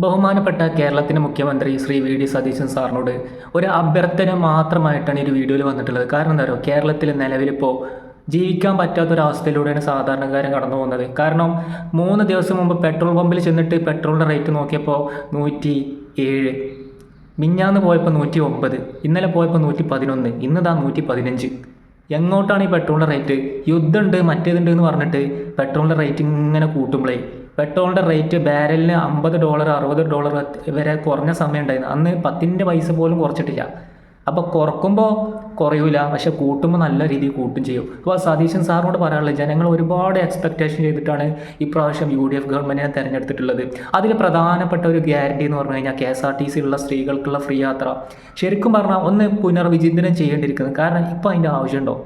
ബഹുമാനപ്പെട്ട കേരളത്തിൻ്റെ മുഖ്യമന്ത്രി ശ്രീ വി ഡി സതീശൻ സാറിനോട് ഒരു അഭ്യർത്ഥന മാത്രമായിട്ടാണ് ഈ ഒരു വീഡിയോയിൽ വന്നിട്ടുള്ളത്. കാരണം എന്താ പറയുക, കേരളത്തിൽ നിലവിലിപ്പോൾ ജീവിക്കാൻ പറ്റാത്തൊരവസ്ഥയിലൂടെയാണ് സാധാരണക്കാരൻ കടന്നു പോകുന്നത്. കാരണം 3 ദിവസം മുമ്പ് പെട്രോൾ പമ്പിൽ ചെന്നിട്ട് പെട്രോളിൻ്റെ റേറ്റ് നോക്കിയപ്പോൾ 107, മിഞ്ഞാന്ന് പോയപ്പോൾ 109, ഇന്നലെ പോയപ്പോൾ 111, ഇന്നതാ 115. എങ്ങോട്ടാണ് ഈ പെട്രോളിൻ്റെ റേറ്റ്? യുദ്ധമുണ്ട് മറ്റേതുണ്ട് എന്ന് പറഞ്ഞിട്ട് പെട്രോളിൻ്റെ റേറ്റ് ഇങ്ങനെ കൂട്ടുമ്പോഴേ പെട്രോളിൻ്റെ റേറ്റ് ബാരലിന് $50 $60 വരെ കുറഞ്ഞ സമയം ഉണ്ടായിരുന്നു. അന്ന് 10 പൈസ പോലും കുറച്ചിട്ടില്ല. അപ്പോൾ കുറക്കുമ്പോൾ കുറയൂല, പക്ഷെ കൂട്ടുമ്പോൾ നല്ല രീതിയിൽ കൂട്ടും ചെയ്യും. അപ്പോൾ സതീശൻ സാറിനോട് പറയാനുള്ളത്, ജനങ്ങൾ ഒരുപാട് എക്സ്പെക്റ്റേഷൻ ചെയ്തിട്ടാണ് ഇപ്രാവശ്യം UDF ഗവൺമെൻറ്റിനെ തിരഞ്ഞെടുത്തിട്ടുള്ളത്. അതിൽ പ്രധാനപ്പെട്ട ഒരു ഗ്യാരണ്ടി എന്ന് പറഞ്ഞു കഴിഞ്ഞാൽ KSRTC ഉള്ള സ്ത്രീകൾക്കുള്ള ഫ്രീ യാത്ര. ശരിക്കും പറഞ്ഞാൽ ഒന്ന് പുനർവിചിന്തനം ചെയ്യേണ്ടിയിരിക്കുന്നത്. കാരണം ഇപ്പോൾ അതിൻ്റെ ആവശ്യമുണ്ടോ?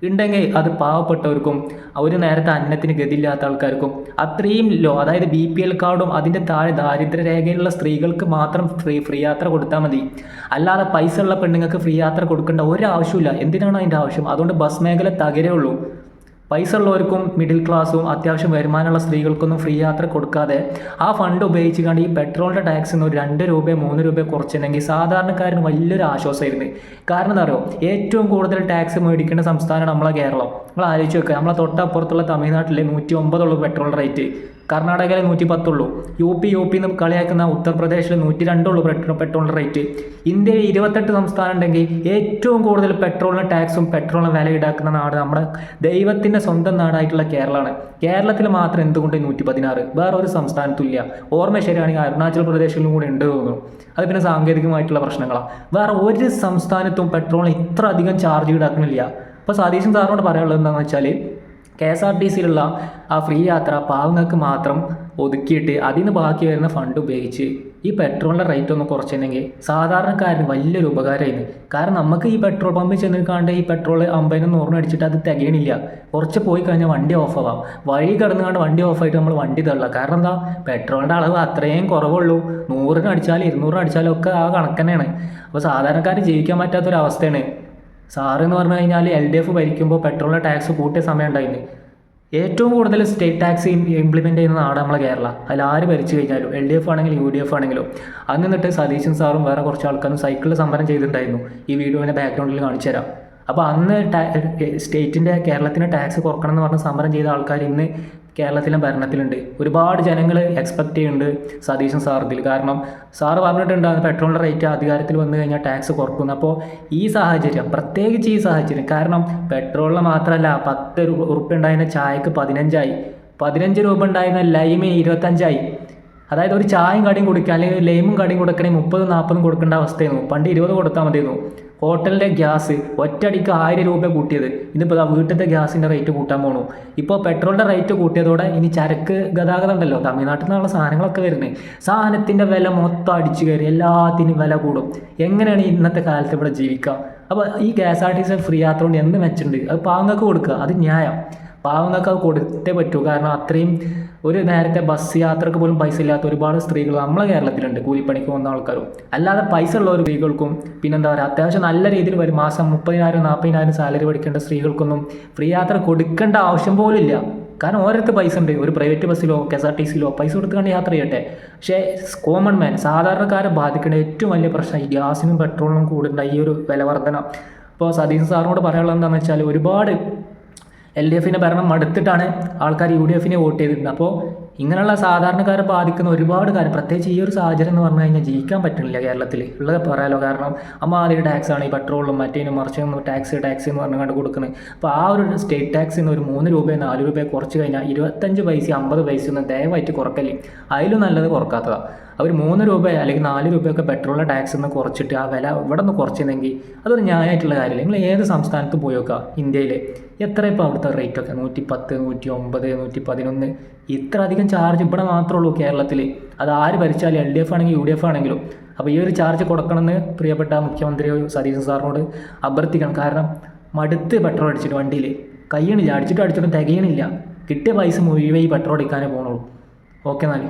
ഉണ്ടെങ്കിൽ അത് പാവപ്പെട്ടവർക്കും ഒരു നേരത്തെ അന്നത്തിന് ഗതിയില്ലാത്ത ആൾക്കാർക്കും അത്രയും അതായത് BPL കാർഡും അതിൻ്റെ താഴെ ദാരിദ്ര്യരേഖയിലുള്ള സ്ത്രീകൾക്ക് മാത്രം ഫ്രീ യാത്ര കൊടുത്താൽ മതി. അല്ലാതെ പൈസ ഉള്ള പെണ്ണുങ്ങൾക്ക് ഫ്രീ യാത്ര കൊടുക്കേണ്ട ഒരാവശ്യമില്ല. എന്തിനാണ് അതിൻ്റെ ആവശ്യം? അതുകൊണ്ട് ബസ് മേഖല തകരേ ഉള്ളൂ. പൈസ ഉള്ളവർക്കും മിഡിൽ ക്ലാസ്സും അത്യാവശ്യം വരുമാനമുള്ള സ്ത്രീകൾക്കൊന്നും ഫ്രീ യാത്ര കൊടുക്കാതെ ആ ഫണ്ട് ഉപയോഗിച്ചുകൊണ്ട് ഈ പെട്രോളിൻ്റെ ടാക്സ് ഒരു 2 രൂപ 3 രൂപ കുറച്ചിട്ടുണ്ടെങ്കിൽ സാധാരണക്കാരന് വലിയൊരു ആശ്വാസമായിരുന്നു. കാരണം എന്താ പറയുക, ഏറ്റവും കൂടുതൽ ടാക്സ് മേടിക്കേണ്ട സംസ്ഥാനമാണ് നമ്മളെ കേരളം. നമ്മൾ ആലോചിച്ച് വെക്കുക, നമ്മളെ തൊട്ടപ്പുറത്തുള്ള തമിഴ്നാട്ടിലെ 109 പെട്രോൾ റേറ്റ്, കർണാടകയിൽ 110. യു പി എന്ന് കളിയാക്കുന്ന ഉത്തർപ്രദേശിൽ 102 പെട്രോളിൻ്റെ റേറ്റ്. ഇന്ത്യയിൽ 28 സംസ്ഥാനം ഉണ്ടെങ്കിൽ ഏറ്റവും കൂടുതൽ പെട്രോളിന് ടാക്സും പെട്രോളിന് വില ഈടാക്കുന്ന നാട് നമ്മുടെ ദൈവത്തിൻ്റെ സ്വന്തം നാടായിട്ടുള്ള കേരളമാണ്. കേരളത്തിൽ മാത്രം എന്തുകൊണ്ട് 116? വേറെ ഒരു സംസ്ഥാനത്തുമില്ല. ഓർമ്മ ശരിയാണെങ്കിൽ അരുണാചൽ പ്രദേശിലും കൂടെ ഉണ്ട് തോന്നുന്നു. അത് പിന്നെ സാങ്കേതികമായിട്ടുള്ള പ്രശ്നങ്ങളാണ്. വേറെ ഒരു സംസ്ഥാനത്തും പെട്രോളിന് ഇത്ര അധികം ചാർജ് ഈടാക്കുന്നില്ല. അപ്പോൾ സതീശൻ സാറിനോട് പറയാനുള്ളത് എന്താണെന്ന് വെച്ചാൽ, KSRTCയിലുള്ള ആ ഫ്രീ യാത്ര പാവങ്ങൾക്ക് മാത്രം ഒതുക്കിയിട്ട് അതിന് ബാക്കി വരുന്ന ഫണ്ട് ഉപയോഗിച്ച് ഈ പെട്രോളിൻ്റെ റേറ്റ് ഒന്ന് കുറച്ചിട്ടുണ്ടെങ്കിൽ സാധാരണക്കാരന് വലിയൊരു ഉപകാരമായിരുന്നു. കാരണം നമുക്ക് ഈ പെട്രോൾ പമ്പിൽ ചെന്നിക്കാണ്ട് ഈ പെട്രോൾ 50-100 അടിച്ചിട്ട് അത് തികയണില്ല. കുറച്ച് പോയി കഴിഞ്ഞാൽ വണ്ടി ഓഫ് ആവാം. വഴി കിടന്നുകൊണ്ട് വണ്ടി ഓഫായിട്ട് നമ്മൾ വണ്ടി തള്ളുക. കാരണം എന്താ, പെട്രോളിൻ്റെ അളവ് അത്രയും കുറവുള്ളൂ. 100 അടിച്ചാലും 200 അടിച്ചാലും ഒക്കെ ആ കണക്കന്നെയാണ്. അപ്പോൾ സാധാരണക്കാർ ജീവിക്കാൻ പറ്റാത്തൊരവസ്ഥയാണ്. സാറ് എന്ന് പറഞ്ഞു കഴിഞ്ഞാൽ LDF ഭരിക്കുമ്പോൾ പെട്രോളിൻ്റെ ടാക്സ് കൂട്ടിയ സമയം ഉണ്ടായിരുന്നു. ഏറ്റവും കൂടുതൽ സ്റ്റേറ്റ് ടാക്സ് ഇംപ്ലിമെൻറ്റ് ചെയ്യുന്ന നാട് നമ്മളെ കേരളം. അതിൽ ആര് ഭരിച്ചു കഴിഞ്ഞാലും LDF ആണെങ്കിലും UDF ആണെങ്കിലും. അന്ന് എന്നിട്ട് സതീശൻ സാറും വേറെ കുറച്ച് ആൾക്കാരും സൈക്കിളിൽ സമരം ചെയ്തിട്ടുണ്ടായിരുന്നു. ഈ വീഡിയോൻ്റെ ബാക്ക്ഗ്രൗണ്ടിൽ കാണിച്ചു തരാം. അപ്പോൾ അന്ന് കേരളത്തിൻ്റെ ടാക്സ് കുറക്കണം എന്ന് പറഞ്ഞ് സമരം ചെയ്ത ആൾക്കാർ ഇന്ന് കേരളത്തിലെ ഭരണത്തിലുണ്ട്. ഒരുപാട് ജനങ്ങൾ എക്സ്പെക്റ്റ് ചെയ്യുന്നുണ്ട് സതീശൻ സാറിൽ. കാരണം സാറ് പറഞ്ഞിട്ടുണ്ട് പെട്രോളിൻ്റെ റേറ്റ് അധികാരത്തിൽ വന്നു കഴിഞ്ഞാൽ ടാക്സ് കുറക്കുന്നു. അപ്പോൾ ഈ സാഹചര്യം, പ്രത്യേകിച്ച് ഈ സാഹചര്യം, കാരണം പെട്രോളിന് മാത്രമല്ല 10 ഉറുപ്പ്യ ഉണ്ടായിരുന്ന ചായക്ക് 15 രൂപ ഉണ്ടായിരുന്ന ലൈമിന് 25. അതായത് ഒരു ചായയും കടിയും കുടിക്കുക അല്ലെങ്കിൽ ലൈമും കടിയും കൊടുക്കണമെങ്കിൽ 30-40 കൊടുക്കേണ്ട അവസ്ഥയായിരുന്നു. പണ്ട് 20 കൊടുത്താൽ മതിയായിരുന്നു. ഹോട്ടലിൻ്റെ ഗ്യാസ് ഒറ്റയടിക്ക് 1000 രൂപ കൂട്ടിയത്. ഇതിപ്പോൾ വീട്ടിലത്തെ ഗ്യാസിൻ്റെ റേറ്റ് കൂട്ടാൻ പോകണു. ഇപ്പോൾ പെട്രോളിൻ്റെ റേറ്റ് കൂട്ടിയതോടെ ഇനി ചരക്ക് ഗതാഗതം ഉണ്ടല്ലോ, തമിഴ്നാട്ടിൽ നിന്നുള്ള സാധനങ്ങളൊക്കെ വരുന്നത്, സാധനത്തിൻ്റെ വില മൊത്തം അടിച്ചു കയറി, എല്ലാത്തിനും വില കൂടും. എങ്ങനെയാണ് ഇന്നത്തെ കാലത്ത് ഇവിടെ ജീവിക്കുക? അപ്പോൾ ഈ KSRTC ഫ്രീ യാത്ര കൊണ്ട് എന്ത് മെച്ചുണ്ട്? അത് പാവങ്ങൾക്ക് കൊടുക്കുക, അത് ന്യായം. പാവങ്ങൾക്ക് അത് കൊടുത്തേ പറ്റൂ. കാരണം അത്രയും ഒരു നേരത്തെ ബസ് യാത്രക്ക് പോലും പൈസ ഇല്ലാത്ത ഒരുപാട് സ്ത്രീകൾ നമ്മളെ കേരളത്തിലുണ്ട്, കൂലിപ്പണിക്ക് പോകുന്ന ആൾക്കാരും. അല്ലാതെ പൈസ ഉള്ള ഒരു സ്ത്രീകൾക്കും പിന്നെന്താ പറയുക, അത്യാവശ്യം നല്ല രീതിയിൽ വരും, മാസം 30,000-40,000 സാലറി പഠിക്കേണ്ട സ്ത്രീകൾക്കൊന്നും ഫ്രീ യാത്ര കൊടുക്കേണ്ട ആവശ്യം പോലും ഇല്ല. കാരണം ഓരോരുത്തർ പൈസ ഉണ്ട്. ഒരു പ്രൈവറ്റ് ബസ്സിലോ KSRTCയിലോ പൈസ കൊടുത്തുകൊണ്ട് യാത്ര ചെയ്യട്ടെ. പക്ഷേ കോമൺ മാൻ, സാധാരണക്കാരെ ബാധിക്കേണ്ട ഏറ്റവും വലിയ പ്രശ്നം ഈ ഗ്യാസിനും പെട്രോളിനും കൂടുന്ന ഈ ഒരു വില വർധന. അപ്പോൾ സതീശൻ സാറിനോട് പറയാനുള്ളത് എന്താണെന്ന് വെച്ചാൽ, ഒരുപാട് LDFിൻ്റെ ഭരണം മടുത്തിട്ടാണ് ആൾക്കാർ UDFിനെ വോട്ട് ചെയ്തിട്ടുണ്ട്. അപ്പോൾ ഇങ്ങനെയുള്ള സാധാരണക്കാരെ ബാധിക്കുന്ന ഒരുപാട് കാര്യം, പ്രത്യേകിച്ച് ഈ ഒരു സാഹചര്യം എന്ന് പറഞ്ഞു കഴിഞ്ഞാൽ ജീവിക്കാൻ പറ്റുന്നില്ല കേരളത്തിൽ ഉള്ളത് പറയാലോ. കാരണം അമ്മാതിരി ടാക്സാണ് ഈ പെട്രോളിലും മറ്റേനും മറിച്ചും ടാക്സ് എന്ന് പറഞ്ഞുകൊണ്ട് കൊടുക്കുന്നത്. അപ്പോൾ ആ ഒരു സ്റ്റേറ്റ് ടാക്സിന് ഒരു 3 രൂപ 4 രൂപ കുറച്ച് കഴിഞ്ഞാൽ 25 പൈസ 50 പൈസ ഒന്നും ദയവായിട്ട് കുറക്കല്ലേ. അതിലും നല്ലത് കുറക്കാത്തതാണ്. അവർ 3 രൂപ അല്ലെങ്കിൽ 4 രൂപയൊക്കെ പെട്രോളിൻ്റെ ടാക്സ് ഒന്ന് കുറച്ചിട്ട് ആ വില ഇവിടെ നിന്ന് കുറച്ചിരുന്നെങ്കിൽ അതൊരു ന്യായമായിട്ടുള്ള കാര്യമില്ല. നിങ്ങൾ ഏത് സംസ്ഥാനത്ത് പോയി നോക്കുക, ഇന്ത്യയിൽ എത്ര ഇപ്പോൾ അവിടുത്തെ റേറ്റൊക്കെ 110, 109, 111. ഇത്ര അധികം ചാർജ് ഇവിടെ മാത്രമേ ഉള്ളൂ കേരളത്തിൽ. അത് ആര് ഭരിച്ചാലും LDF ആണെങ്കിലും UDF ആണെങ്കിലും. അപ്പോൾ ഈ ഒരു ചാർജ് കൊടുക്കണമെന്ന് പ്രിയപ്പെട്ട മുഖ്യമന്ത്രി സതീശൻ സാറിനോട് അഭ്യർത്ഥിക്കണം. കാരണം മടുത്ത് പെട്രോൾ അടിച്ചിട്ട് വണ്ടിയിൽ കഴിയണില്ല, അടിച്ചിട്ടും തികയണില്ല. കിട്ടിയ പൈസ മുഴുവൻ ഈ പെട്രോൾ അടിക്കാനേ പോകണുള്ളൂ. ഓക്കെ എന്നാൽ.